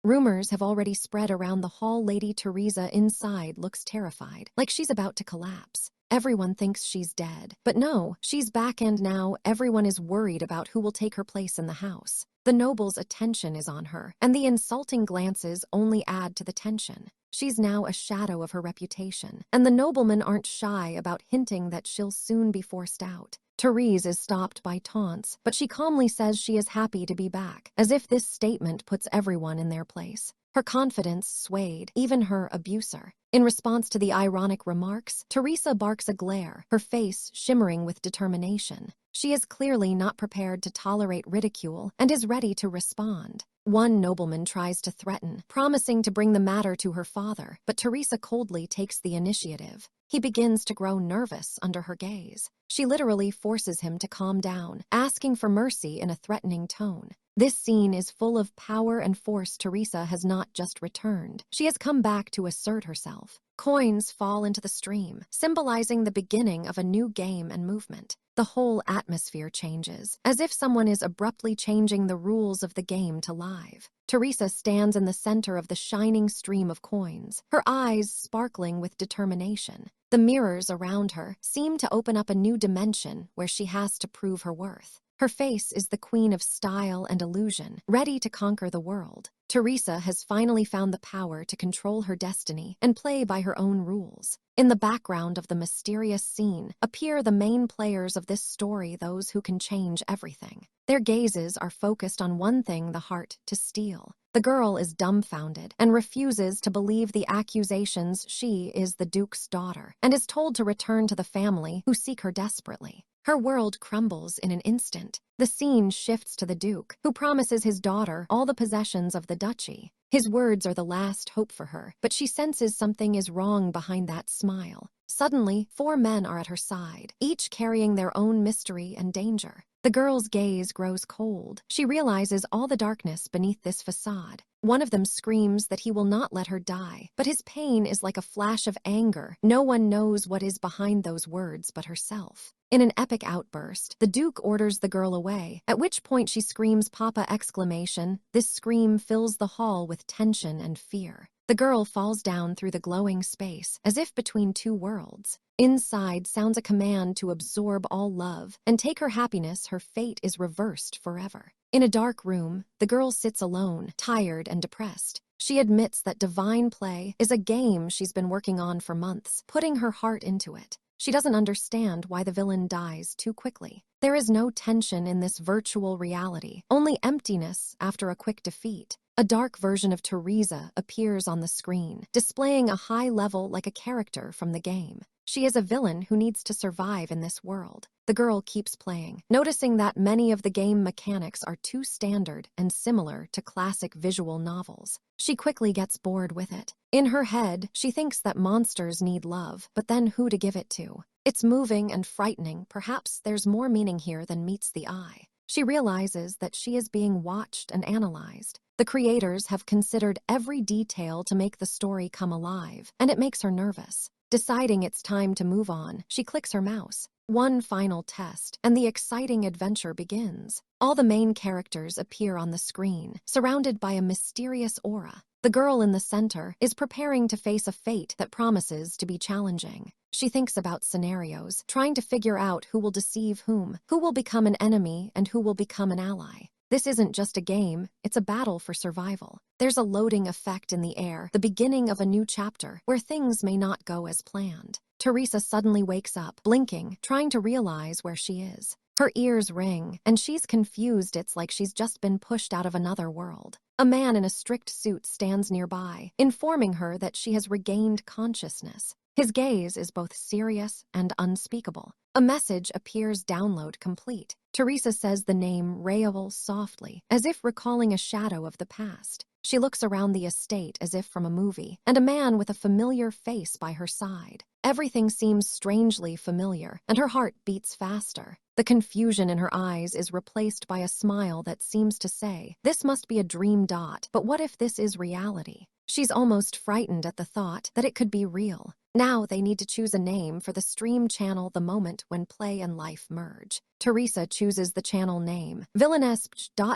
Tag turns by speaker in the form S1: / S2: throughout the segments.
S1: Rumors have already spread around the hall. Lady Teresa inside looks terrified, like she's about to collapse. Everyone thinks she's dead. But no, she's back, and now everyone is worried about who will take her place in the house. The noble's attention is on her, and the insulting glances only add to the tension. She's now a shadow of her reputation, and the noblemen aren't shy about hinting that she'll soon be forced out. Tereze is stopped by taunts, but she calmly says she is happy to be back, as if this statement puts everyone in their place. Her confidence swayed, even her abuser. In response to the ironic remarks, Teresa barks a glare, her face shimmering with determination. She is clearly not prepared to tolerate ridicule and is ready to respond. One nobleman tries to threaten, promising to bring the matter to her father, but Teresa coldly takes the initiative. He begins to grow nervous under her gaze. She literally forces him to calm down, asking for mercy in a threatening tone. This scene is full of power and force. Teresa has not just returned. She has come back to assert herself. Coins fall into the stream, symbolizing the beginning of a new game and movement. The whole atmosphere changes, as if someone is abruptly changing the rules of the game to live. Teresa stands in the center of the shining stream of coins, her eyes sparkling with determination. The mirrors around her seem to open up a new dimension where she has to prove her worth. Her face is the queen of style and illusion, ready to conquer the world. Teresa has finally found the power to control her destiny and play by her own rules. In the background of the mysterious scene appear the main players of this story, those who can change everything. Their gazes are focused on one thing: the heart to steal. The girl is dumbfounded and refuses to believe the accusations. She is the Duke's daughter and is told to return to the family who seek her desperately. Her world crumbles in an instant. The scene shifts to the Duke, who promises his daughter all the possessions of the duchy. His words are the last hope for her, but she senses something is wrong behind that smile. Suddenly, 4 men are at her side, each carrying their own mystery and danger. The girl's gaze grows cold. She realizes all the darkness beneath this facade. One of them screams that he will not let her die, but his pain is like a flash of anger. No one knows what is behind those words but herself. In an epic outburst, the Duke orders the girl away, at which point she screams "Papa!" exclamation. This scream fills the hall with tension and fear. The girl falls down through the glowing space, as if between 2 worlds. Inside sounds a command to absorb all love and take her happiness. Her fate is reversed forever. In a dark room, the girl sits alone, tired and depressed. She admits that divine play is a game she's been working on for months, putting her heart into it. She doesn't understand why the villain dies too quickly. There is no tension in this virtual reality, only emptiness after a quick defeat. A dark version of Teresa appears on the screen, displaying a high level like a character from the game. She is a villain who needs to survive in this world. The girl keeps playing, noticing that many of the game mechanics are too standard and similar to classic visual novels. She quickly gets bored with it. In her head, she thinks that monsters need love, but then who to give it to? It's moving and frightening. Perhaps there's more meaning here than meets the eye. She realizes that she is being watched and analyzed. The creators have considered every detail to make the story come alive, and it makes her nervous. Deciding it's time to move on, she clicks her mouse. One final test, and the exciting adventure begins. All the main characters appear on the screen, surrounded by a mysterious aura. The girl in the center is preparing to face a fate that promises to be challenging. She thinks about scenarios, trying to figure out who will deceive whom, who will become an enemy, and who will become an ally. This isn't just a game, it's a battle for survival. There's a loading effect in the air, the beginning of a new chapter, where things may not go as planned. Teresa suddenly wakes up, blinking, trying to realize where she is. Her ears ring, and she's confused. It's like she's just been pushed out of another world. A man in a strict suit stands nearby, informing her that she has regained consciousness. His gaze is both serious and unspeakable. A message appears: download complete. Teresa says the name Rejection softly, as if recalling a shadow of the past. She looks around the estate as if from a movie, and a man with a familiar face by her side. Everything seems strangely familiar, and her heart beats faster. The confusion in her eyes is replaced by a smile that seems to say, "This must be a dream. But what if this is reality?" She's almost frightened at the thought that it could be real. Now they need to choose a name for the stream channel the moment when play and life merge. Teresa chooses the channel name, Villainess.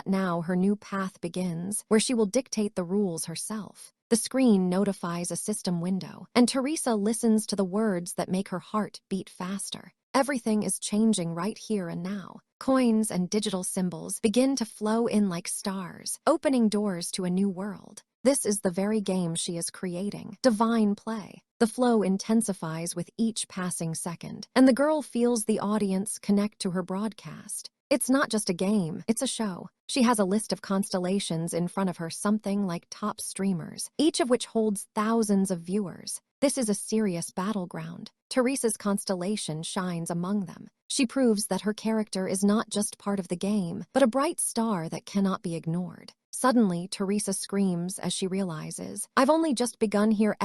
S1: Now her new path begins, where she will dictate the rules herself. The screen notifies a system window, and Teresa listens to the words that make her heart beat faster. Everything is changing right here and now. Coins and digital symbols begin to flow in like stars, opening doors to a new world. This is the very game she is creating, divine play. The flow intensifies with each passing second, and the girl feels the audience connect to her broadcast. It's not just a game, it's a show. She has a list of constellations in front of her, something like top streamers, each of which holds thousands of viewers. This is a serious battleground. Teresa's constellation shines among them. She proves that her character is not just part of the game, but a bright star that cannot be ignored. Suddenly, Teresa screams as she realizes, "I've only just begun here!"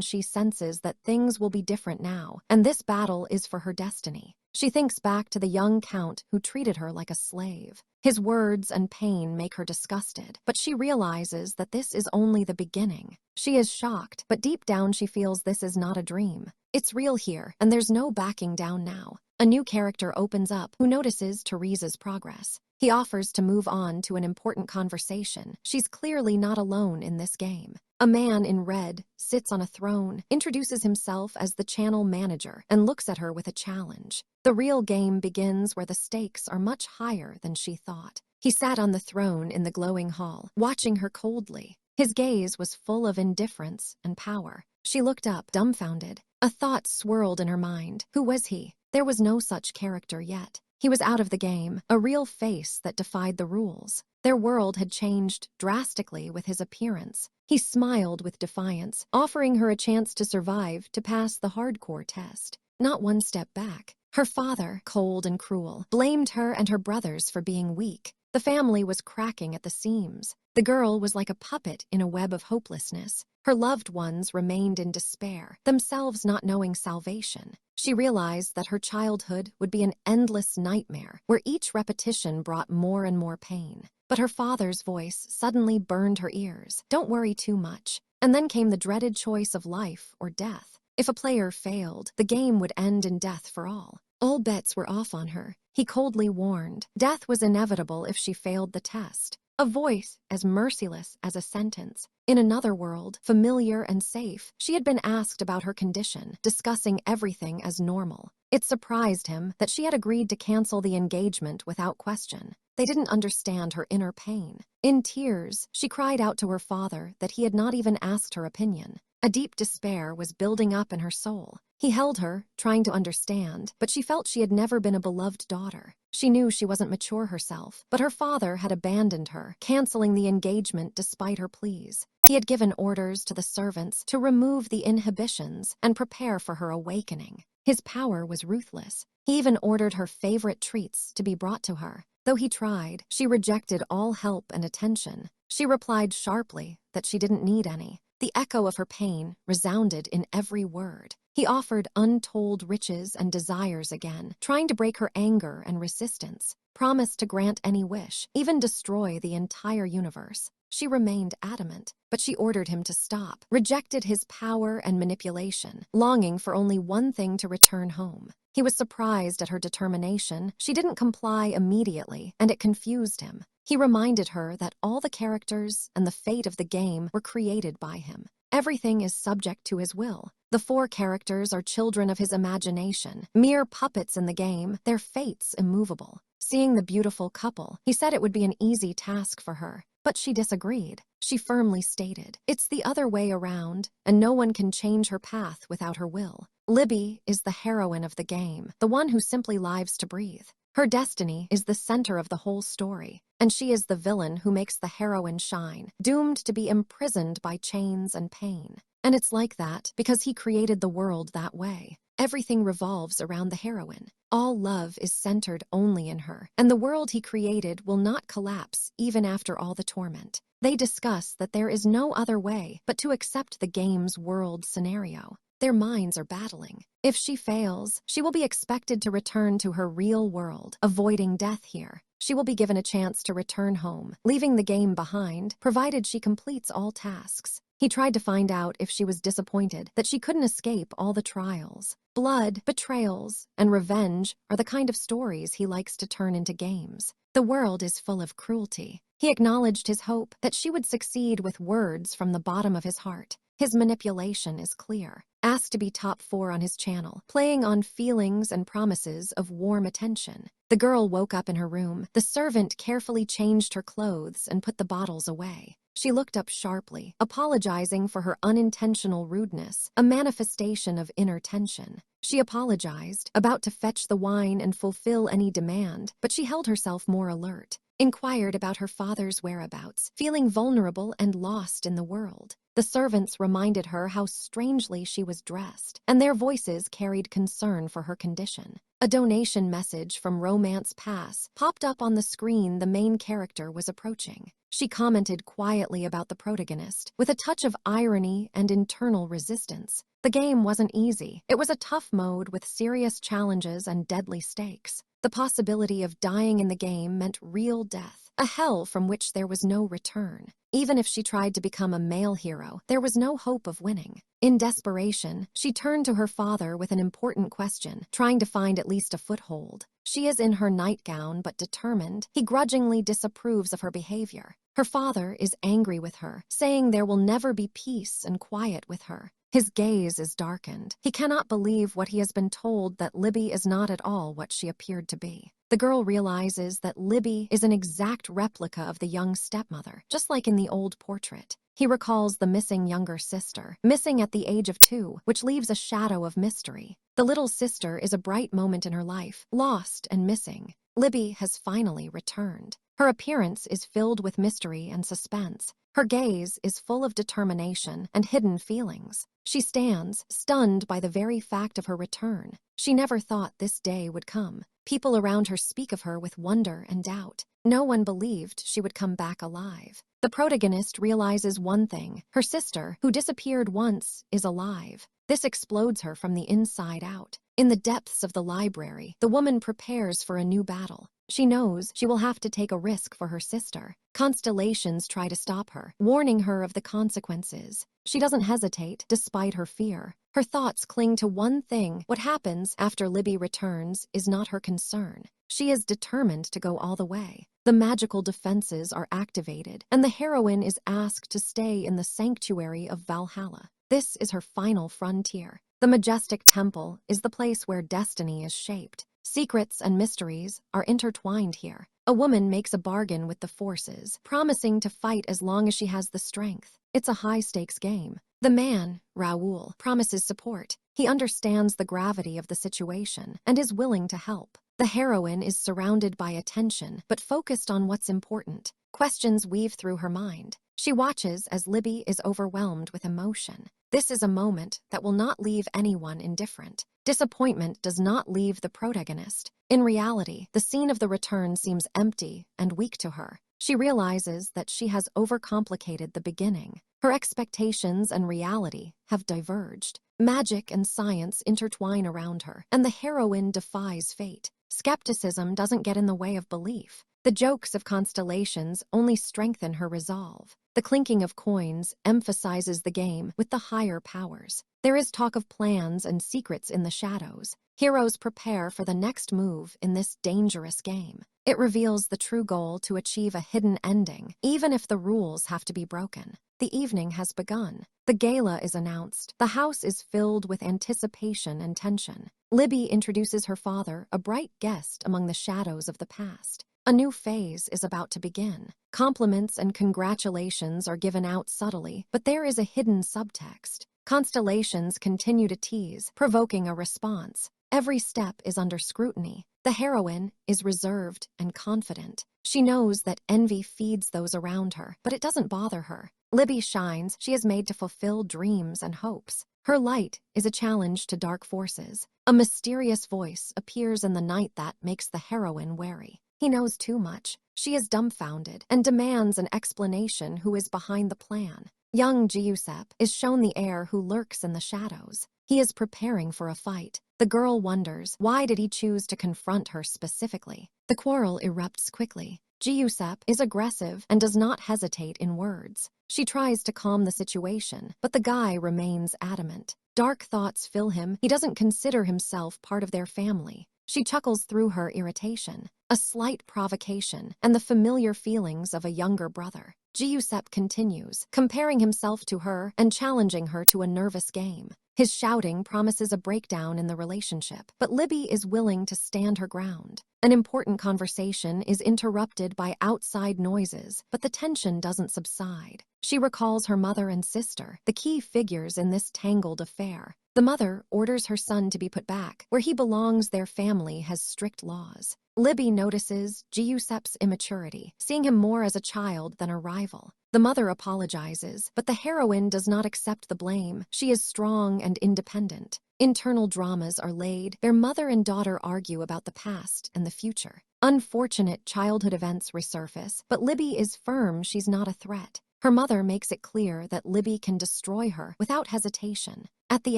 S1: She senses that things will be different now, and this battle is for her destiny. She thinks back to the young count who treated her like a slave. His words and pain make her disgusted, but she realizes that this is only the beginning. She is shocked, but deep down she feels this is not a dream. It's real here, and there's no backing down now. A new character opens up who notices Teresa's progress. He offers to move on to an important conversation. She's clearly not alone in this game. A man in red sits on a throne, introduces himself as the channel manager, and looks at her with a challenge. The real game begins where the stakes are much higher than she thought. He sat on the throne in the glowing hall, watching her coldly. His gaze was full of indifference and power. She looked up, dumbfounded. A thought swirled in her mind. Who was he? There was no such character yet. He was out of the game, a real face that defied the rules. Their world had changed drastically with his appearance. He smiled with defiance, offering her a chance to survive, to pass the hardcore test. Not one step back. Her father, cold and cruel, blamed her and her brothers for being weak. The family was cracking at the seams. The girl was like a puppet in a web of hopelessness. Her loved ones remained in despair, themselves not knowing salvation. She realized that her childhood would be an endless nightmare, where each repetition brought more and more pain. But her father's voice suddenly burned her ears. Don't worry too much. And then came the dreaded choice of life or death. If a player failed, the game would end in death for all. All bets were off on her. He coldly warned. Death was inevitable if she failed the test. A voice as merciless as a sentence. In another world, familiar and safe, she had been asked about her condition, discussing everything as normal. It surprised him that she had agreed to cancel the engagement without question. They didn't understand her inner pain. In tears, she cried out to her father that he had not even asked her opinion. A deep despair was building up in her soul. He held her, trying to understand, but she felt she had never been a beloved daughter. She knew she wasn't mature herself, but her father had abandoned her, canceling the engagement despite her pleas. He had given orders to the servants to remove the inhibitions and prepare for her awakening. His power was ruthless. He even ordered her favorite treats to be brought to her. Though he tried, she rejected all help and attention. She replied sharply that she didn't need any. The echo of her pain resounded in every word. He offered untold riches and desires again, trying to break her anger and resistance, promised to grant any wish, even destroy the entire universe. She remained adamant, but she ordered him to stop, rejected his power and manipulation, longing for only one thing: to return home. He was surprised at her determination. She didn't comply immediately, and it confused him. He reminded her that all the characters and the fate of the game were created by him. Everything is subject to his will. The 4 characters are children of his imagination, mere puppets in the game, their fates immovable. Seeing the beautiful couple, he said it would be an easy task for her. But she disagreed. She firmly stated, "It's the other way around, and no one can change her path without her will." Libby is the heroine of the game, the one who simply lives to breathe. Her destiny is the center of the whole story, and she is the villain who makes the heroine shine, doomed to be imprisoned by chains and pain. And it's like that because he created the world that way. Everything revolves around the heroine. All love is centered only in her, and the world he created will not collapse even after all the torment. They discuss that there is no other way but to accept the game's world scenario. Their minds are battling. If she fails, she will be expected to return to her real world, avoiding death here. She will be given a chance to return home, leaving the game behind, provided she completes all tasks. He tried to find out if she was disappointed that she couldn't escape all the trials. Blood, betrayals, and revenge are the kind of stories he likes to turn into games. The world is full of cruelty. He acknowledged his hope that she would succeed with words from the bottom of his heart. His manipulation is clear. Asked to be top 4 on his channel, playing on feelings and promises of warm attention. The girl woke up in her room. The servant carefully changed her clothes and put the bottles away. She looked up sharply, apologizing for her unintentional rudeness, a manifestation of inner tension. She apologized, about to fetch the wine and fulfill any demand, but she held herself more alert. Inquired about her father's whereabouts, feeling vulnerable and lost in the world. The servants reminded her how strangely she was dressed, and their voices carried concern for her condition. A donation message from Romance Pass popped up on the screen the main character was approaching. She commented quietly about the protagonist, with a touch of irony and internal resistance. The game wasn't easy. It was a tough mode with serious challenges and deadly stakes. The possibility of dying in the game meant real death, a hell from which there was no return. Even if she tried to become a male hero, there was no hope of winning. In desperation, she turned to her father with an important question, trying to find at least a foothold. She is in her nightgown but determined. He grudgingly disapproves of her behavior. Her father is angry with her, saying there will never be peace and quiet with her. His gaze is darkened. He cannot believe what he has been told, that Libby is not at all what she appeared to be. The girl realizes that Libby is an exact replica of the young stepmother, just like in the old portrait. He recalls the missing younger sister, missing at the age of 2, which leaves a shadow of mystery. The little sister is a bright moment in her life, lost and missing. Libby has finally returned. Her appearance is filled with mystery and suspense. Her gaze is full of determination and hidden feelings. She stands, stunned by the very fact of her return. She never thought this day would come. People around her speak of her with wonder and doubt. No one believed she would come back alive. The protagonist realizes one thing: her sister, who disappeared once, is alive. This explodes her from the inside out. In the depths of the library, the woman prepares for a new battle. She knows she will have to take a risk for her sister. Constellations try to stop her, warning her of the consequences. She doesn't hesitate, despite her fear. Her thoughts cling to one thing: what happens after Libby returns is not her concern. She is determined to go all the way. The magical defenses are activated, and the heroine is asked to stay in the sanctuary of Valhalla. This is her final frontier. The majestic temple is the place where destiny is shaped. Secrets and mysteries are intertwined here. A woman makes a bargain with the forces, promising to fight as long as she has the strength. It's a high-stakes game. The man, Raoul, promises support. He understands the gravity of the situation and is willing to help. The heroine is surrounded by attention, but focused on what's important. Questions weave through her mind. She watches as Libby is overwhelmed with emotion. This is a moment that will not leave anyone indifferent. Disappointment does not leave the protagonist. In reality, the scene of the return seems empty and weak to her. She realizes that she has overcomplicated the beginning. Her expectations and reality have diverged. Magic and science intertwine around her, and the heroine defies fate. Skepticism doesn't get in the way of belief. The jokes of Constellations only strengthen her resolve. The clinking of coins emphasizes the game with the higher powers. There is talk of plans and secrets in the shadows. Heroes prepare for the next move in this dangerous game. It reveals the true goal to achieve a hidden ending, even if the rules have to be broken. The evening has begun. The gala is announced. The house is filled with anticipation and tension. Libby introduces her father, a bright guest among the shadows of the past. A new phase is about to begin. Compliments and congratulations are given out subtly, but there is a hidden subtext. Constellations continue to tease, provoking a response. Every step is under scrutiny. The heroine is reserved and confident. She knows that envy feeds those around her, but it doesn't bother her. Libby shines. She is made to fulfill dreams and hopes. Her light is a challenge to dark forces. A mysterious voice appears in the night that makes the heroine wary. He knows too much. She is dumbfounded and demands an explanation who is behind the plan. Young Giuseppe is shown the heir who lurks in the shadows. He is preparing for a fight. The girl wonders, why did he choose to confront her specifically? The quarrel erupts quickly. Giuseppe is aggressive and does not hesitate in words. She tries to calm the situation, but the guy remains adamant. Dark thoughts fill him. He doesn't consider himself part of their family. She chuckles through her irritation, a slight provocation, and the familiar feelings of a younger brother. Giuseppe continues, comparing himself to her and challenging her to a nervous game. His shouting promises a breakdown in the relationship, but Libby is willing to stand her ground. An important conversation is interrupted by outside noises, but the tension doesn't subside. She recalls her mother and sister, the key figures in this tangled affair. The mother orders her son to be put back. Where he belongs, their family has strict laws. Libby notices Giuseppe's immaturity, seeing him more as a child than a rival. The mother apologizes, but the heroine does not accept the blame. She is strong and independent. Internal dramas are laid. Their mother and daughter argue about the past and the future. Unfortunate childhood events resurface, but Libby is firm she's not a threat. Her mother makes it clear that Libby can destroy her without hesitation. At the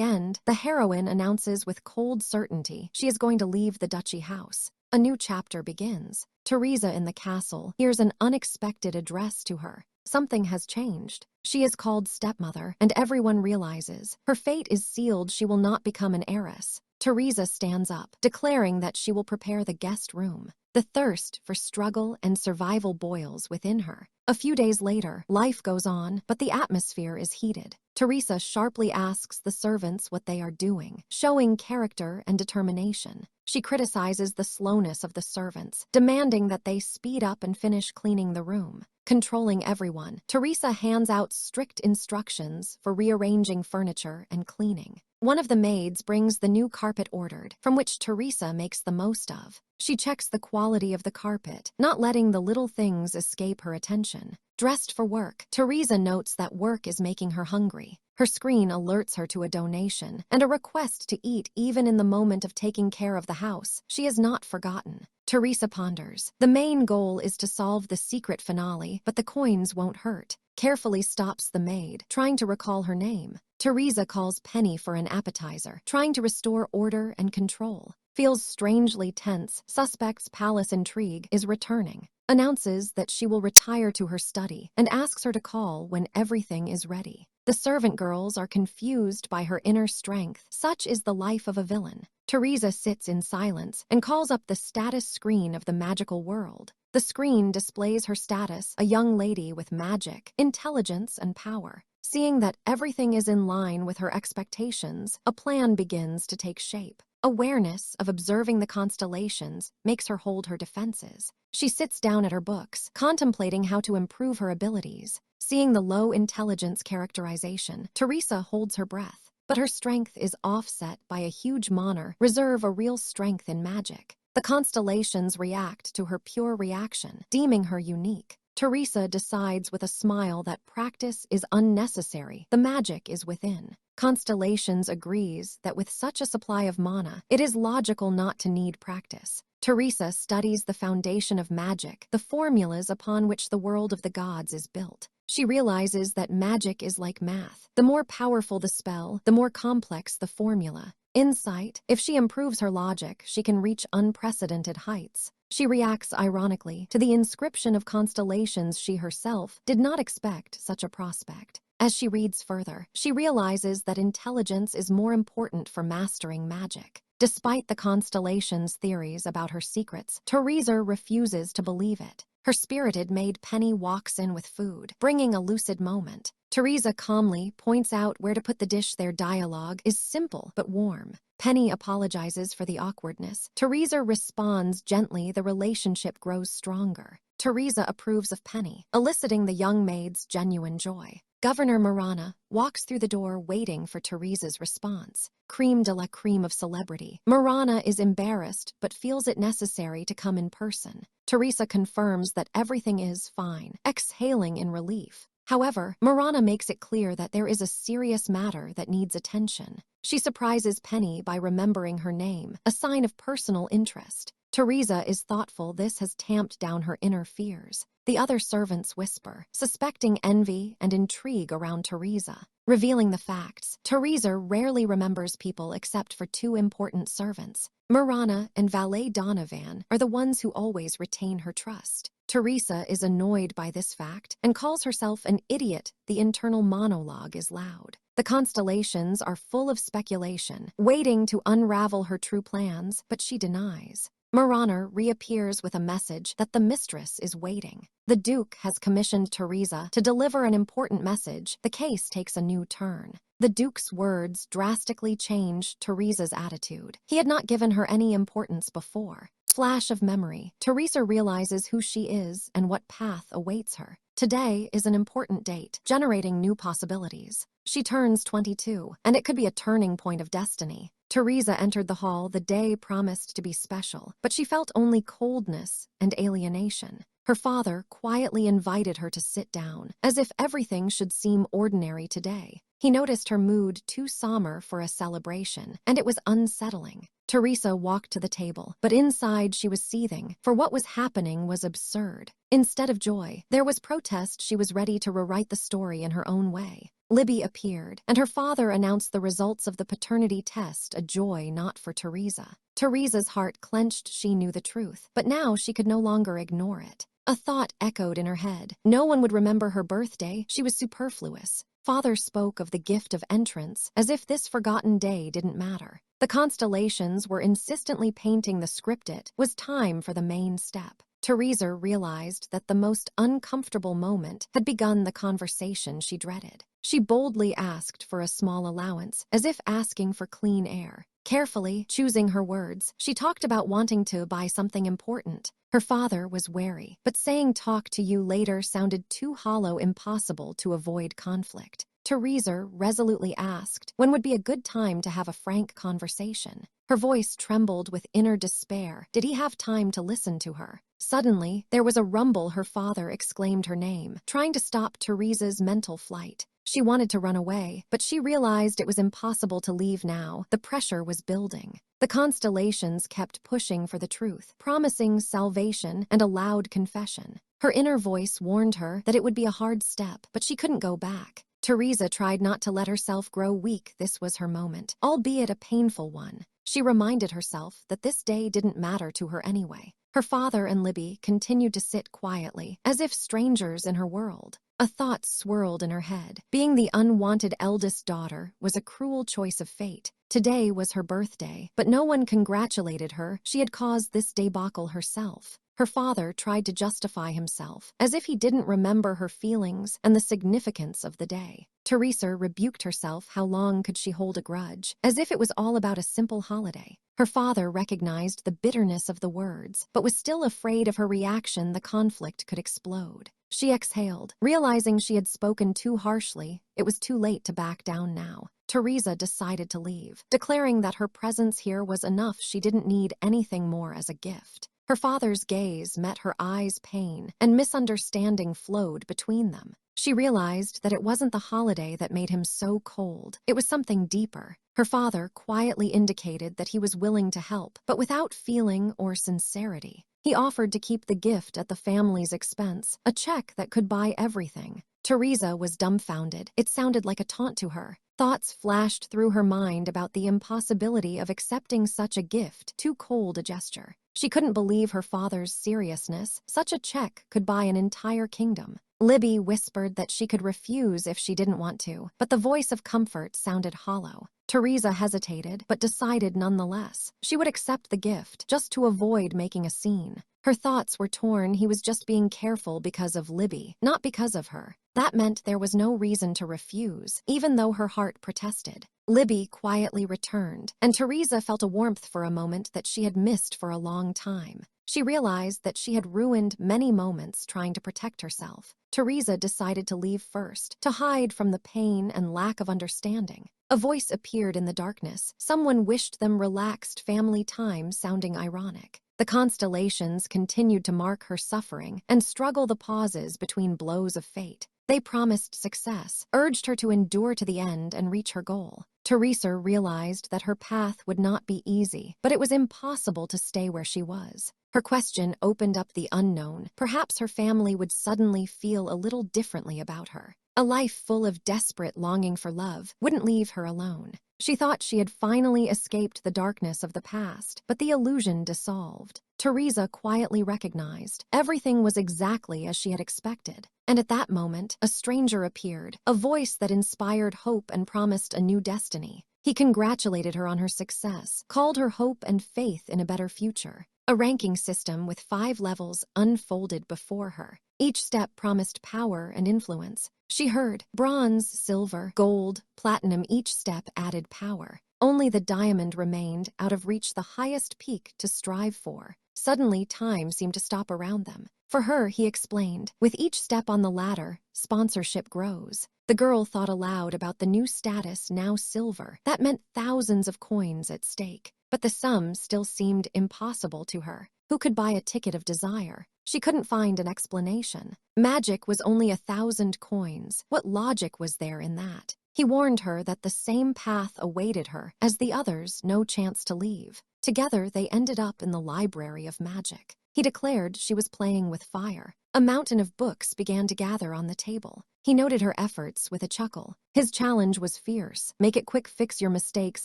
S1: end, the heroine announces with cold certainty she is going to leave the duchy house. A new chapter begins. Teresa in the castle hears an unexpected address to her. Something has changed. She is called stepmother, and everyone realizes her fate is sealed. She will not become an heiress. Teresa stands up, declaring that she will prepare the guest room. The thirst for struggle and survival boils within her. A few days later, life goes on, but the atmosphere is heated. Teresa sharply asks the servants what they are doing, showing character and determination. She criticizes the slowness of the servants, demanding that they speed up and finish cleaning the room. Controlling everyone, Teresa hands out strict instructions for rearranging furniture and cleaning. One of the maids brings the new carpet ordered, from which Teresa makes the most of. She checks the quality of the carpet, not letting the little things escape her attention. Dressed for work, Teresa notes that work is making her hungry. Her screen alerts her to a donation and a request to eat even in the moment of taking care of the house. She is not forgotten. Teresa ponders. The main goal is to solve the secret finale, but the coins won't hurt. Carefully stops the maid, trying to recall her name. Teresa calls Penny for an appetizer, trying to restore order and control. Feels strangely tense. Suspect's palace intrigue is returning. Announces that she will retire to her study and asks her to call when everything is ready. The servant girls are confused by her inner strength. Such is the life of a villain. Teresa sits in silence and calls up the status screen of the magical world. The screen displays her status, a young lady with magic, intelligence, and power. Seeing that everything is in line with her expectations, a plan begins to take shape. Awareness of observing the constellations makes her hold her defenses. She sits down at her books, contemplating how to improve her abilities. Seeing the low intelligence characterization, Teresa holds her breath. But her strength is offset by a huge manor, reserve a real strength in magic. The constellations react to her pure reaction, deeming her unique. Teresa decides with a smile that practice is unnecessary. The magic is within. Constellations agrees that with such a supply of mana, it is logical not to need practice. Teresa studies the foundation of magic, the formulas upon which the world of the gods is built. She realizes that magic is like math. The more powerful the spell, the more complex the formula. Insight, if she improves her logic, she can reach unprecedented heights. She reacts ironically to the inscription of constellations. She herself did not expect such a prospect. As she reads further, she realizes that intelligence is more important for mastering magic. Despite the constellations' theories about her secrets, Teresa refuses to believe it. Her spirited maid Penny walks in with food, bringing a lucid moment. Teresa calmly points out where to put the dish. Their dialogue is simple but warm. Penny apologizes for the awkwardness. Teresa responds gently. The relationship grows stronger. Teresa approves of Penny, eliciting the young maid's genuine joy. Governor Marana walks through the door waiting for Teresa's response. Cream de la cream of celebrity. Marana is embarrassed but feels it necessary to come in person. Teresa confirms that everything is fine, exhaling in relief. However, Marana makes it clear that there is a serious matter that needs attention. She surprises Penny by remembering her name, a sign of personal interest. Teresa is thoughtful. This has tamped down her inner fears. The other servants whisper, suspecting envy and intrigue around Teresa. Revealing the facts, Teresa rarely remembers people except for two important servants. Marana and valet Donovan are the ones who always retain her trust. Teresa is annoyed by this fact and calls herself an idiot. The internal monologue is loud. The constellations are full of speculation, waiting to unravel her true plans, but she denies. Manor reappears with a message that the mistress is waiting. The Duke has commissioned Teresa to deliver an important message. The case takes a new turn. The Duke's words drastically change Teresa's attitude. He had not given her any importance before. Flash of memory, Teresa realizes who she is and what path awaits her. Today is an important date, generating new possibilities. She turns 22, and it could be a turning point of destiny. Teresa entered the hall. The day promised to be special, but she felt only coldness and alienation. Her father quietly invited her to sit down, as if everything should seem ordinary today. He noticed her mood too somber for a celebration, and it was unsettling. Teresa walked to the table, but inside she was seething, for what was happening was absurd. Instead of joy, there was protest. She was ready to rewrite the story in her own way. Libby appeared, and her father announced the results of the paternity test, a joy not for Teresa. Teresa's heart clenched. She knew the truth, but now she could no longer ignore it. A thought echoed in her head. No one would remember her birthday. She was superfluous. Father spoke of the gift of entrance, as if this forgotten day didn't matter. The constellations were insistently painting the script. It was time for the main step. Teresa realized that the most uncomfortable moment had begun. The conversation she dreaded. She boldly asked for a small allowance, as if asking for clean air. Carefully choosing her words, she talked about wanting to buy something important. Her father was wary, but saying "talk to you later" sounded too hollow, impossible to avoid conflict. Teresa resolutely asked when would be a good time to have a frank conversation. Her voice trembled with inner despair. Did he have time to listen to her? Suddenly, there was a rumble. Her father exclaimed her name, trying to stop Teresa's mental flight. She wanted to run away, but she realized it was impossible to leave now. The pressure was building. The constellations kept pushing for the truth, promising salvation and a loud confession. Her inner voice warned her that it would be a hard step, but she couldn't go back. Teresa tried not to let herself grow weak. This was her moment, albeit a painful one. She reminded herself that this day didn't matter to her anyway. Her father and Libby continued to sit quietly, as if strangers in her world. A thought swirled in her head. Being the unwanted eldest daughter was a cruel choice of fate. Today was her birthday, but no one congratulated her. She had caused this debacle herself. Her father tried to justify himself, as if he didn't remember her feelings and the significance of the day. Teresa rebuked herself. How long could she hold a grudge? As if it was all about a simple holiday. Her father recognized the bitterness of the words, but was still afraid of her reaction. The conflict could explode. She exhaled, realizing she had spoken too harshly. It was too late to back down now. Teresa decided to leave, declaring that her presence here was enough. She didn't need anything more as a gift. Her father's gaze met her eyes. Pain and misunderstanding flowed between them. She realized that it wasn't the holiday that made him so cold. It was something deeper. Her father quietly indicated that he was willing to help, but without feeling or sincerity. He offered to keep the gift at the family's expense, a check that could buy everything. Teresa was dumbfounded. It sounded like a taunt to her. Thoughts flashed through her mind about the impossibility of accepting such a gift, too cold a gesture. She couldn't believe her father's seriousness. Such a check could buy an entire kingdom. Libby whispered that she could refuse if she didn't want to, but the voice of comfort sounded hollow. Teresa hesitated, but decided nonetheless. She would accept the gift, just to avoid making a scene. Her thoughts were torn. He was just being careful because of Libby, not because of her. That meant there was no reason to refuse, even though her heart protested. Libby quietly returned, and Teresa felt a warmth for a moment that she had missed for a long time. She realized that she had ruined many moments trying to protect herself. Teresa decided to leave first, to hide from the pain and lack of understanding. A voice appeared in the darkness. Someone wished them relaxed family time, sounding ironic. The constellations continued to mark her suffering and struggle the pauses between blows of fate. They promised success, urged her to endure to the end and reach her goal. Teresa realized that her path would not be easy, but it was impossible to stay where she was. Her question opened up the unknown. Perhaps her family would suddenly feel a little differently about her. A life full of desperate longing for love wouldn't leave her alone. She thought she had finally escaped the darkness of the past, but the illusion dissolved. Teresa quietly recognized everything was exactly as she had expected. And at that moment, a stranger appeared, a voice that inspired hope and promised a new destiny. He congratulated her on her success, called her hope and faith in a better future. A ranking system with 5 levels unfolded before her. Each step promised power and influence. She heard bronze, silver, gold, platinum. Each step added power. Only the diamond remained, out of reach, the highest peak to strive for. Suddenly, time seemed to stop around them. For her, he explained, with each step on the ladder, sponsorship grows. The girl thought aloud about the new status, now silver. That meant thousands of coins at stake. But the sum still seemed impossible to her. Who could buy a ticket of desire? She couldn't find an explanation. Magic was only 1,000 coins. What logic was there in that? He warned her that the same path awaited her as the others, no chance to leave. Together, they ended up in the library of magic. He declared she was playing with fire. A mountain of books began to gather on the table. He noted her efforts with a chuckle. His challenge was fierce. Make it quick, fix your mistakes.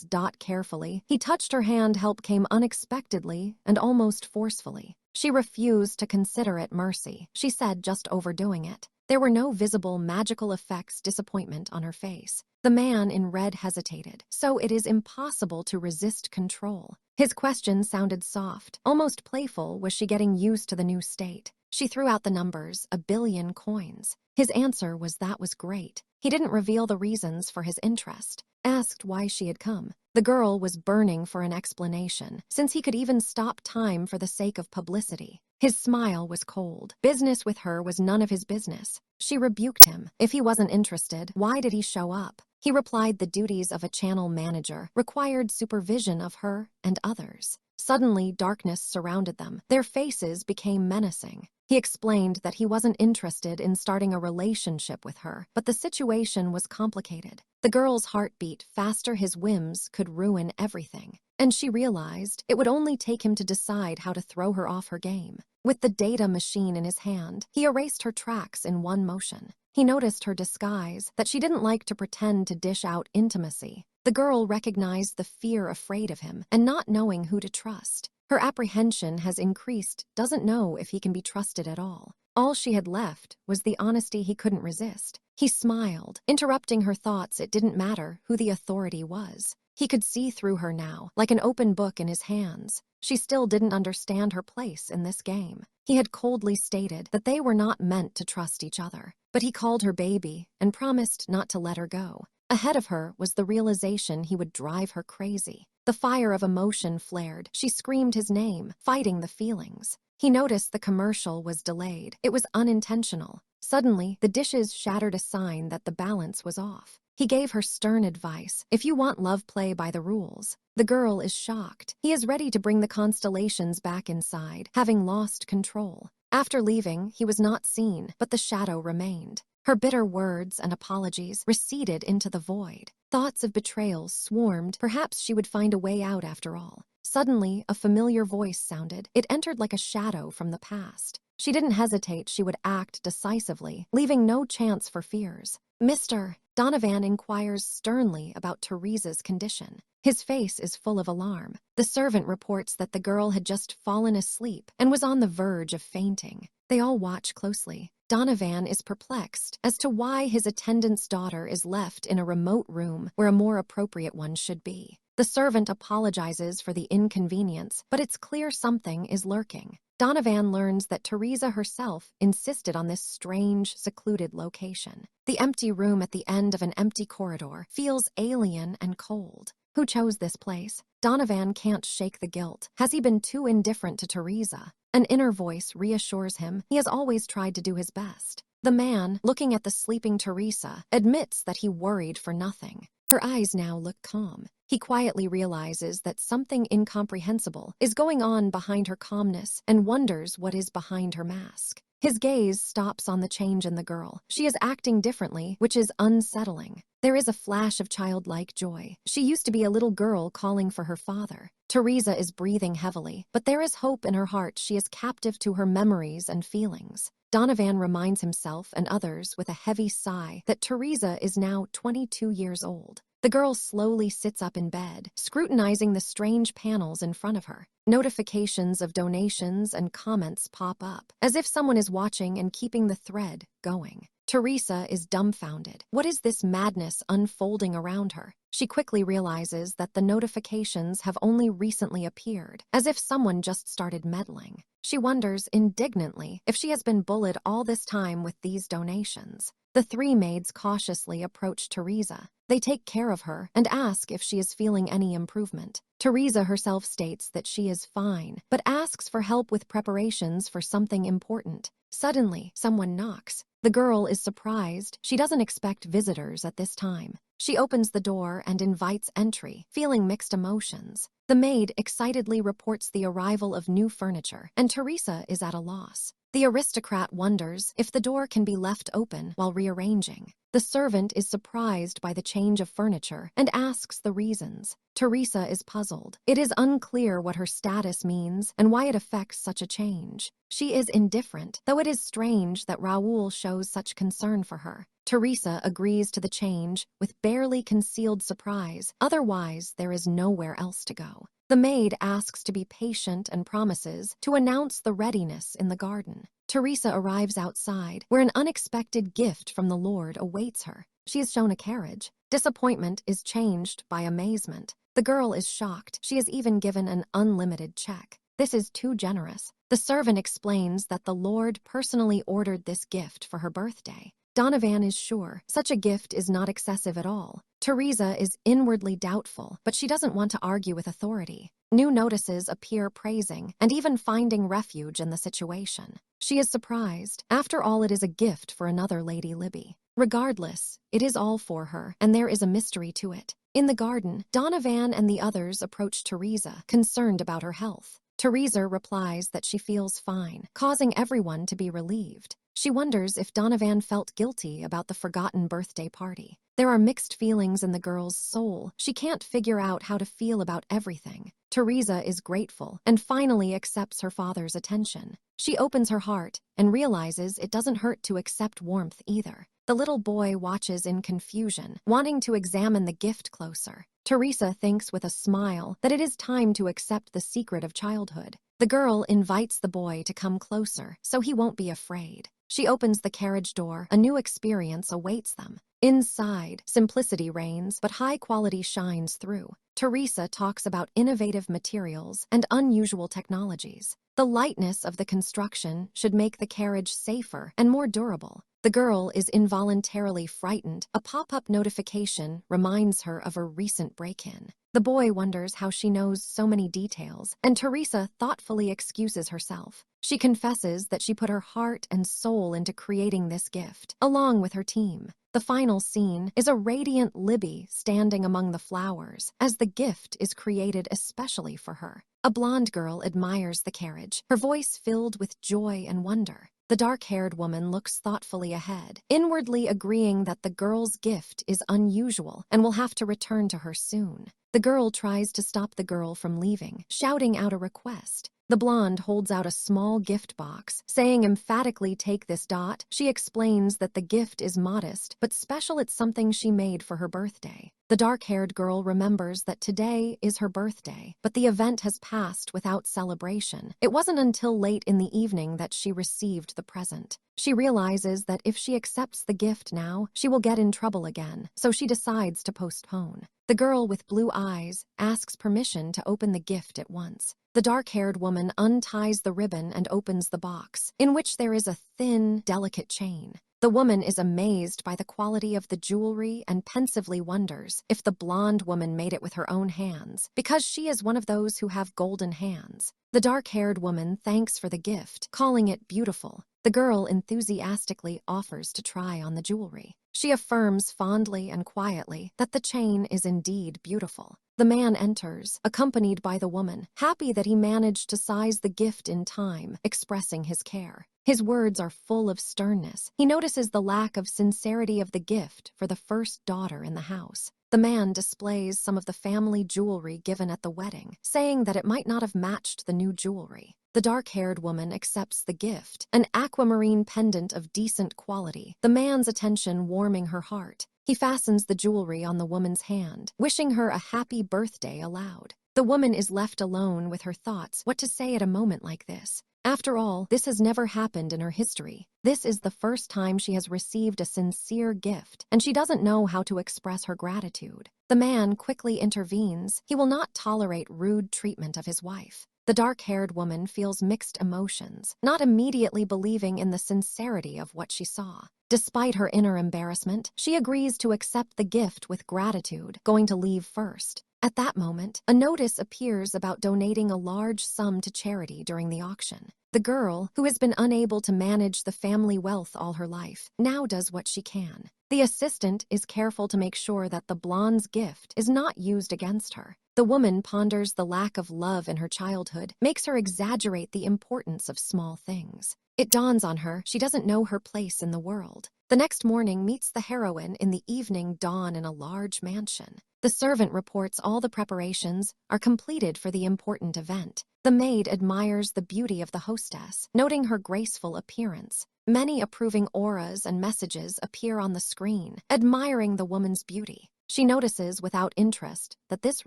S1: Dot carefully. He touched her hand. Help came unexpectedly and almost forcefully. She refused to consider it mercy. She said, just overdoing it. There were no visible magical effects. Disappointment on her face. The man in red hesitated. So it is impossible to resist control. His question sounded soft, almost playful. Was she getting used to the new state? She threw out the numbers, 1 billion coins. His answer was that was great. He didn't reveal the reasons for his interest. Asked why she had come. The girl was burning for an explanation, since he could even stop time for the sake of publicity. His smile was cold. Business with her was none of his business. She rebuked him. If he wasn't interested, why did he show up? He replied the duties of a channel manager required supervision of her and others. Suddenly, darkness surrounded them. Their faces became menacing. He explained that he wasn't interested in starting a relationship with her, but the situation was complicated. The girl's heart beat faster. His whims could ruin everything. And she realized it would only take him to decide how to throw her off her game. With the data machine in his hand, he erased her tracks in one motion. He noticed her disguise, that she didn't like to pretend to dish out intimacy. The girl recognized the fear, afraid of him, and not knowing who to trust. Her apprehension has increased, doesn't know if he can be trusted at all. All she had left was the honesty he couldn't resist. He smiled, interrupting her thoughts. It didn't matter who the authority was. He could see through her now, like an open book in his hands. She still didn't understand her place in this game. He had coldly stated that they were not meant to trust each other. But he called her baby and promised not to let her go. Ahead of her was the realization he would drive her crazy. The fire of emotion flared. She screamed his name, fighting the feelings. He noticed the commercial was delayed. It was unintentional. Suddenly, the dishes shattered, a sign that the balance was off. He gave her stern advice. If you want love, play by the rules. The girl is shocked. He is ready to bring the Constellations back inside, having lost control. After leaving, he was not seen, but the shadow remained. Her bitter words and apologies receded into the void. Thoughts of betrayal swarmed. Perhaps she would find a way out after all. Suddenly, a familiar voice sounded. It entered like a shadow from the past. She didn't hesitate. She would act decisively, leaving no chance for fears. Mr. Donovan inquires sternly about Teresa's condition. His face is full of alarm. The servant reports that the girl had just fallen asleep and was on the verge of fainting. They all watch closely. Donovan is perplexed as to why his attendant's daughter is left in a remote room where a more appropriate one should be. The servant apologizes for the inconvenience, but it's clear something is lurking. Donovan learns that Teresa herself insisted on this strange, secluded location. The empty room at the end of an empty corridor feels alien and cold. Who chose this place? Donovan can't shake the guilt. Has he been too indifferent to Teresa? An inner voice reassures him he has always tried to do his best. The man, looking at the sleeping Teresa, admits that he worried for nothing. Her eyes now look calm. He quietly realizes that something incomprehensible is going on behind her calmness and wonders what is behind her mask. His gaze stops on the change in the girl. She is acting differently, which is unsettling. There is a flash of childlike joy. She used to be a little girl calling for her father. Teresa is breathing heavily, but there is hope in her heart. She is captive to her memories and feelings. Donovan reminds himself and others with a heavy sigh that Teresa is now 22 years old. The girl slowly sits up in bed, scrutinizing the strange panels in front of her. Notifications of donations and comments pop up, as if someone is watching and keeping the thread going. Teresa is dumbfounded. What is this madness unfolding around her? She quickly realizes that the notifications have only recently appeared, as if someone just started meddling. She wonders indignantly if she has been bullied all this time with these donations. The three maids cautiously approach Teresa. They take care of her and ask if she is feeling any improvement. Teresa herself states that she is fine, but asks for help with preparations for something important. Suddenly, someone knocks. The girl is surprised. She doesn't expect visitors at this time. She opens the door and invites entry, feeling mixed emotions. The maid excitedly reports the arrival of new furniture, and Teresa is at a loss. The aristocrat wonders if the door can be left open while rearranging. The servant is surprised by the change of furniture and asks the reasons. Teresa is puzzled. It is unclear what her status means and why it affects such a change. She is indifferent, though it is strange that Raoul shows such concern for her. Teresa agrees to the change with barely concealed surprise. Otherwise, there is nowhere else to go. The maid asks to be patient and promises to announce the readiness in the garden. Teresa arrives outside, where an unexpected gift from the Lord awaits her. She is shown a carriage. Disappointment is changed by amazement. The girl is shocked. She is even given an unlimited check. This is too generous. The servant explains that the Lord personally ordered this gift for her birthday. Donovan is sure such a gift is not excessive at all. Teresa is inwardly doubtful, but she doesn't want to argue with authority. New notices appear praising and even finding refuge in the situation. She is surprised. After all, it is a gift for another Lady Libby. Regardless, it is all for her, and there is a mystery to it. In the garden, Donovan and the others approach Teresa, concerned about her health. Teresa replies that she feels fine, causing everyone to be relieved. She wonders if Donovan felt guilty about the forgotten birthday party. There are mixed feelings in the girl's soul. She can't figure out how to feel about everything. Teresa is grateful and finally accepts her father's attention. She opens her heart and realizes it doesn't hurt to accept warmth either. The little boy watches in confusion, wanting to examine the gift closer. Teresa thinks with a smile that it is time to accept the secret of childhood. The girl invites the boy to come closer so he won't be afraid. She opens the carriage door. A new experience awaits them. Inside, simplicity reigns, but high quality shines through. Teresa talks about innovative materials and unusual technologies. The lightness of the construction should make the carriage safer and more durable. The girl is involuntarily frightened. A pop-up notification reminds her of a recent break-in. The boy wonders how she knows so many details, and Teresa thoughtfully excuses herself. She confesses that she put her heart and soul into creating this gift, along with her team. The final scene is a radiant Libby standing among the flowers, as the gift is created especially for her. A blonde girl admires the carriage, her voice filled with joy and wonder. The dark-haired woman looks thoughtfully ahead, inwardly agreeing that the girl's gift is unusual and will have to return to her soon. The girl tries to stop the girl from leaving, shouting out a request. The blonde holds out a small gift box, saying emphatically, "Take this." She explains that the gift is modest, but special. It's something she made for her birthday. The dark-haired girl remembers that today is her birthday, but the event has passed without celebration. It wasn't until late in the evening that she received the present. She realizes that if she accepts the gift now, she will get in trouble again, so she decides to postpone. The girl with blue eyes asks permission to open the gift at once. The dark-haired woman unties the ribbon and opens the box, in which there is a thin, delicate chain. The woman is amazed by the quality of the jewelry and pensively wonders if the blonde woman made it with her own hands, because she is one of those who have golden hands. The dark-haired woman thanks for the gift, calling it beautiful. The girl enthusiastically offers to try on the jewelry. She affirms fondly and quietly that the chain is indeed beautiful. The man enters, accompanied by the woman, happy that he managed to size the gift in time, expressing his care. His words are full of sternness. He notices the lack of sincerity of the gift for the first daughter in the house. The man displays some of the family jewelry given at the wedding, saying that it might not have matched the new jewelry. The dark-haired woman accepts the gift, an aquamarine pendant of decent quality, the man's attention warming her heart. He fastens the jewelry on the woman's hand, wishing her a happy birthday aloud. The woman is left alone with her thoughts, what to say at a moment like this. After all, this has never happened in her history. This is the first time she has received a sincere gift, and she doesn't know how to express her gratitude. The man quickly intervenes. He will not tolerate rude treatment of his wife. The dark-haired woman feels mixed emotions, not immediately believing in the sincerity of what she saw. Despite her inner embarrassment, she agrees to accept the gift with gratitude, going to leave first. At that moment, a notice appears about donating a large sum to charity during the auction. The girl, who has been unable to manage the family wealth all her life, now does what she can. The assistant is careful to make sure that the blonde's gift is not used against her. The woman ponders the lack of love in her childhood, makes her exaggerate the importance of small things. It dawns on her she doesn't know her place in the world. The next morning meets the heroine in the evening dawn in a large mansion. The servant reports all the preparations are completed for the important event. The maid admires the beauty of the hostess, noting her graceful appearance. Many approving auras and messages appear on the screen, admiring the woman's beauty. She notices without interest that this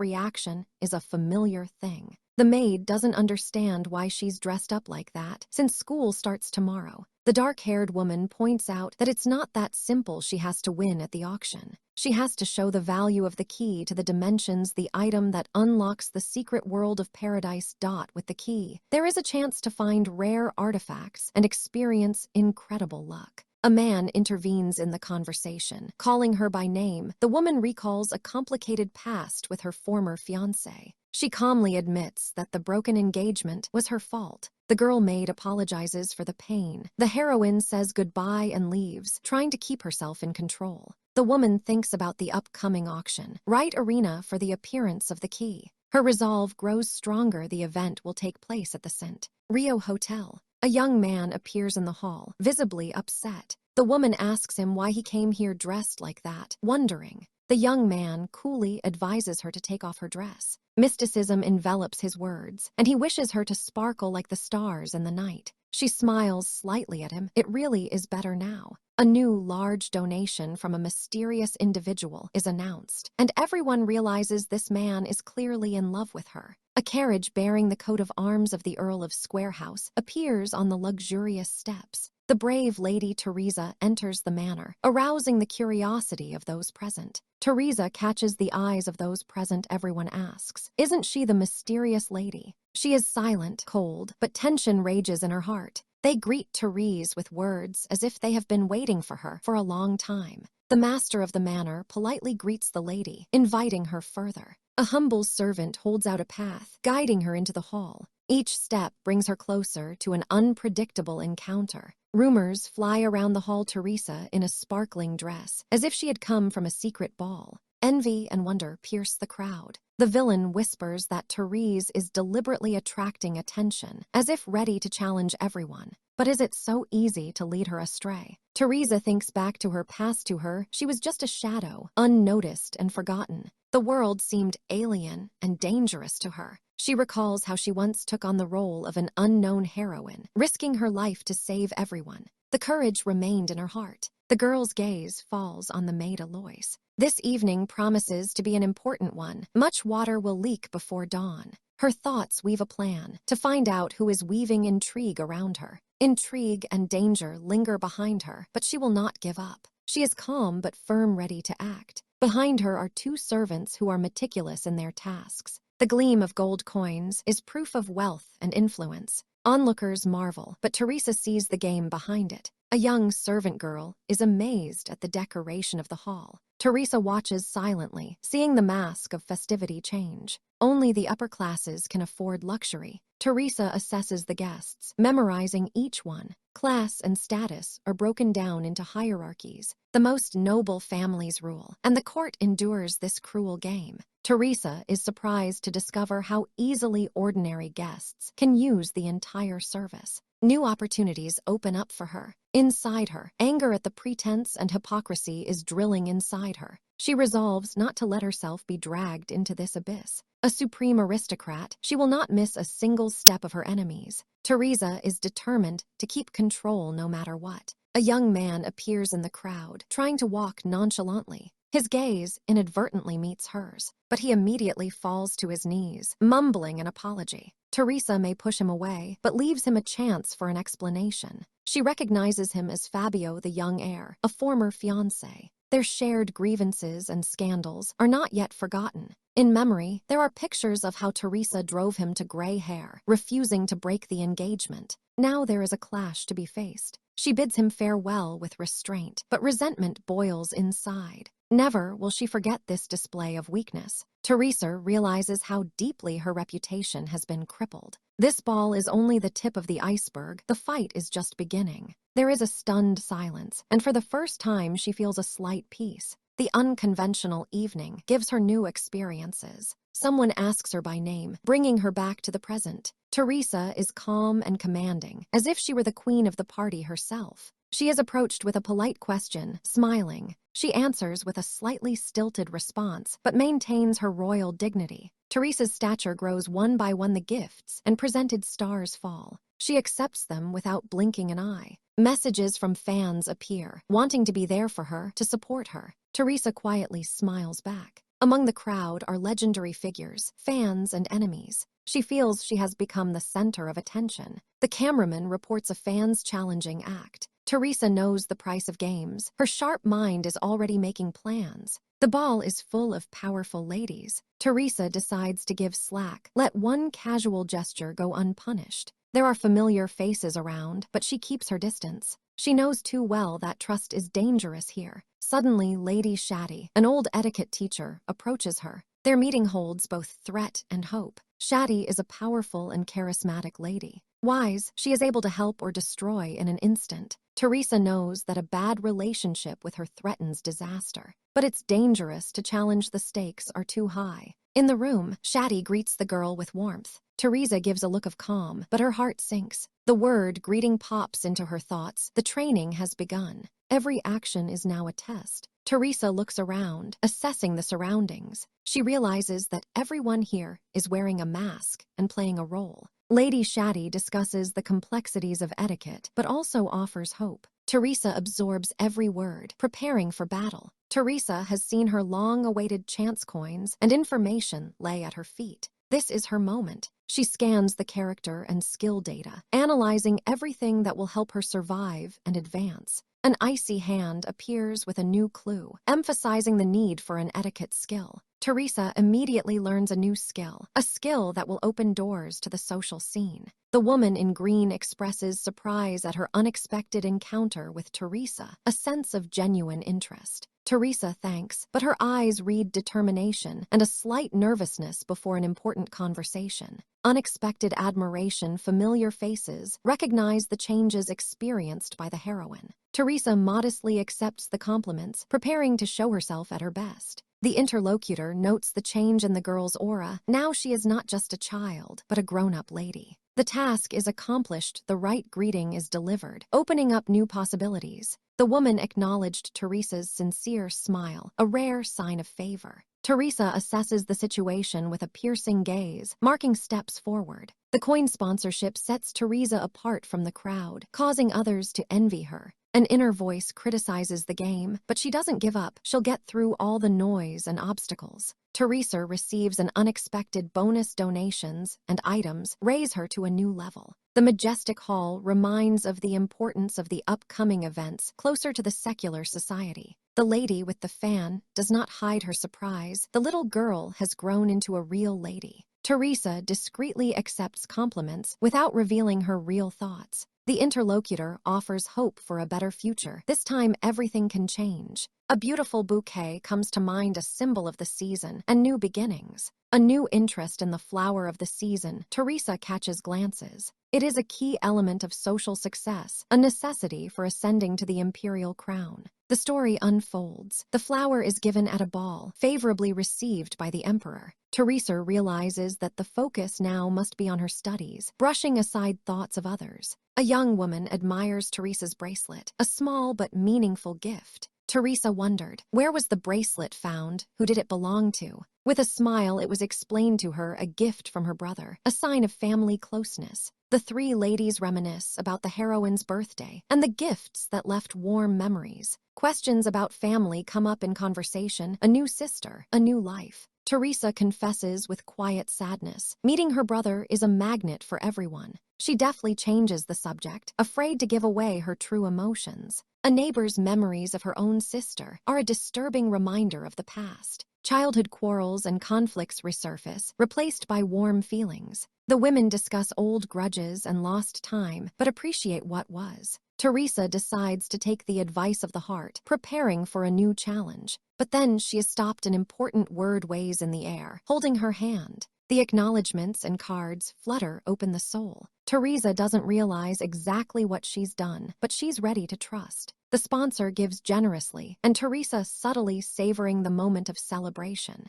S1: reaction is a familiar thing. The maid doesn't understand why she's dressed up like that, since school starts tomorrow. The dark-haired woman points out that it's not that simple she has to win at the auction. She has to show the value of the key to the dimensions, the item that unlocks the secret world of paradise. With the key, there is a chance to find rare artifacts and experience incredible luck. A man intervenes in the conversation, calling her by name. The woman recalls a complicated past with her former fiancé. She calmly admits that the broken engagement was her fault. The girl maid apologizes for the pain. The heroine says goodbye and leaves, trying to keep herself in control. The woman thinks about the upcoming auction, right arena for the appearance of the key. Her resolve grows stronger. The event will take place at the St. Rio Hotel. A young man appears in the hall, visibly upset. The woman asks him why he came here dressed like that, wondering. The young man coolly advises her to take off her dress. Mysticism envelops his words, and he wishes her to sparkle like the stars in the night. She smiles slightly at him. It really is better now. A new large donation from a mysterious individual is announced, and everyone realizes this man is clearly in love with her. A carriage bearing the coat of arms of the Earl of Squarehouse appears on the luxurious steps. The brave Lady Teresa enters the manor, arousing the curiosity of those present. Teresa catches the eyes of those present. Everyone asks, "Isn't she the mysterious lady?" She is silent, cold, but tension rages in her heart. They greet Terese with words as if they have been waiting for her for a long time. The master of the manor politely greets the lady, inviting her further. A humble servant holds out a path, guiding her into the hall. Each step brings her closer to an unpredictable encounter. Rumors fly around the hall. Teresa in a sparkling dress, as if she had come from a secret ball. Envy and wonder pierce the crowd. The villain whispers that Terese is deliberately attracting attention, as if ready to challenge everyone. But is it so easy to lead her astray? Teresa thinks back to her past. To her, she was just a shadow, unnoticed and forgotten. The world seemed alien and dangerous to her. She recalls how she once took on the role of an unknown heroine, risking her life to save everyone. The courage remained in her heart. The girl's gaze falls on the maid Alois. This evening promises to be an important one. Much water will leak before dawn. Her thoughts weave a plan to find out who is weaving intrigue around her. Intrigue and danger linger behind her, but she will not give up. She is calm but firm, ready to act. Behind her are two servants who are meticulous in their tasks. The gleam of gold coins is proof of wealth and influence. Onlookers marvel, but Teresa sees the game behind it. A young servant girl is amazed at the decoration of the hall. Teresa watches silently, seeing the mask of festivity change. Only the upper classes can afford luxury. Teresa assesses the guests, memorizing each one. Class and status are broken down into hierarchies. The most noble families rule, and the court endures this cruel game. Teresa is surprised to discover how easily ordinary guests can use the entire service. New opportunities open up for her. Inside her, anger at the pretense and hypocrisy is drilling inside her. She resolves not to let herself be dragged into this abyss. A supreme aristocrat, she will not miss a single step of her enemies. Teresa is determined to keep control no matter what. A young man appears in the crowd, trying to walk nonchalantly. His gaze inadvertently meets hers, but he immediately falls to his knees, mumbling an apology. Teresa may push him away, but leaves him a chance for an explanation. She recognizes him as Fabio, the young heir, a former fiancé. Their shared grievances and scandals are not yet forgotten. In memory, there are pictures of how Teresa drove him to gray hair, refusing to break the engagement. Now there is a clash to be faced. She bids him farewell with restraint, but resentment boils inside. Never will she forget this display of weakness. Teresa realizes how deeply her reputation has been crippled. This ball is only the tip of the iceberg. The fight is just beginning. There is a stunned silence, and for the first time she feels a slight peace. The unconventional evening gives her new experiences. Someone asks her by name, bringing her back to the present. Teresa is calm and commanding, as if she were the queen of the party herself. She is approached with a polite question, smiling. She answers with a slightly stilted response, but maintains her royal dignity. Teresa's stature grows one by one. The gifts and presented stars fall. She accepts them without blinking an eye. Messages from fans appear, wanting to be there for her, to support her. Teresa quietly smiles back. Among the crowd are legendary figures, fans and enemies. She feels she has become the center of attention. The cameraman reports a fan's challenging act. Teresa knows the price of games. Her sharp mind is already making plans. The ball is full of powerful ladies. Teresa decides to give slack, let one casual gesture go unpunished. There are familiar faces around, but she keeps her distance. She knows too well that trust is dangerous here. Suddenly, Lady Shaddy, an old etiquette teacher, approaches her. Their meeting holds both threat and hope. Shaddy is a powerful and charismatic lady. Wise, she is able to help or destroy in an instant. Teresa knows that a bad relationship with her threatens disaster. But it's dangerous to challenge. The stakes are too high. In the room, Shaddy greets the girl with warmth. Teresa gives a look of calm, but her heart sinks. The word greeting pops into her thoughts. The training has begun. Every action is now a test. Teresa looks around, assessing the surroundings. She realizes that everyone here is wearing a mask and playing a role. Lady Shaddy discusses the complexities of etiquette, but also offers hope. Teresa absorbs every word, preparing for battle. Teresa has seen her long-awaited chance coins, and information lay at her feet. This is her moment. She scans the character and skill data, analyzing everything that will help her survive and advance. An icy hand appears with a new clue, emphasizing the need for an etiquette skill. Teresa immediately learns a new skill, a skill that will open doors to the social scene. The woman in green expresses surprise at her unexpected encounter with Teresa, a sense of genuine interest. Teresa thanks, but her eyes read determination and a slight nervousness before an important conversation. Unexpected admiration, familiar faces recognize the changes experienced by the heroine. Teresa modestly accepts the compliments, preparing to show herself at her best. The interlocutor notes the change in the girl's aura. Now she is not just a child, but a grown-up lady. The task is accomplished, the right greeting is delivered, opening up new possibilities. The woman acknowledged Teresa's sincere smile, a rare sign of favor. Teresa assesses the situation with a piercing gaze, marking steps forward. The coin sponsorship sets Teresa apart from the crowd, causing others to envy her. An inner voice criticizes the game, but she doesn't give up. She'll get through all the noise and obstacles. Teresa receives an unexpected bonus. Donations and items raise her to a new level. The majestic hall reminds of the importance of the upcoming events closer to the secular society. The lady with the fan does not hide her surprise. The little girl has grown into a real lady. Teresa discreetly accepts compliments without revealing her real thoughts. The interlocutor offers hope for a better future. This time, everything can change. A beautiful bouquet comes to mind, a symbol of the season and new beginnings. A new interest in the flower of the season. Teresa catches glances. It is a key element of social success, a necessity for ascending to the imperial crown. The story unfolds. The flower is given at a ball, favorably received by the emperor. Teresa realizes that the focus now must be on her studies, brushing aside thoughts of others. A young woman admires Teresa's bracelet, a small but meaningful gift. Teresa wondered, where was the bracelet found? Who did it belong to? With a smile, it was explained to her, a gift from her brother, a sign of family closeness. The three ladies reminisce about the heroine's birthday and the gifts that left warm memories. Questions about family come up in conversation, a new sister, a new life. Teresa confesses with quiet sadness. Meeting her brother is a magnet for everyone. She deftly changes the subject, afraid to give away her true emotions. A neighbor's memories of her own sister are a disturbing reminder of the past. Childhood quarrels and conflicts resurface, replaced by warm feelings. The women discuss old grudges and lost time, but appreciate what was. Teresa decides to take the advice of the heart, preparing for a new challenge. But then she is stopped. An important word weighs in the air, holding her hand. The acknowledgements and cards flutter open the soul. Teresa doesn't realize exactly what she's done, but she's ready to trust. The sponsor gives generously, and Teresa subtly savoring the moment of celebration.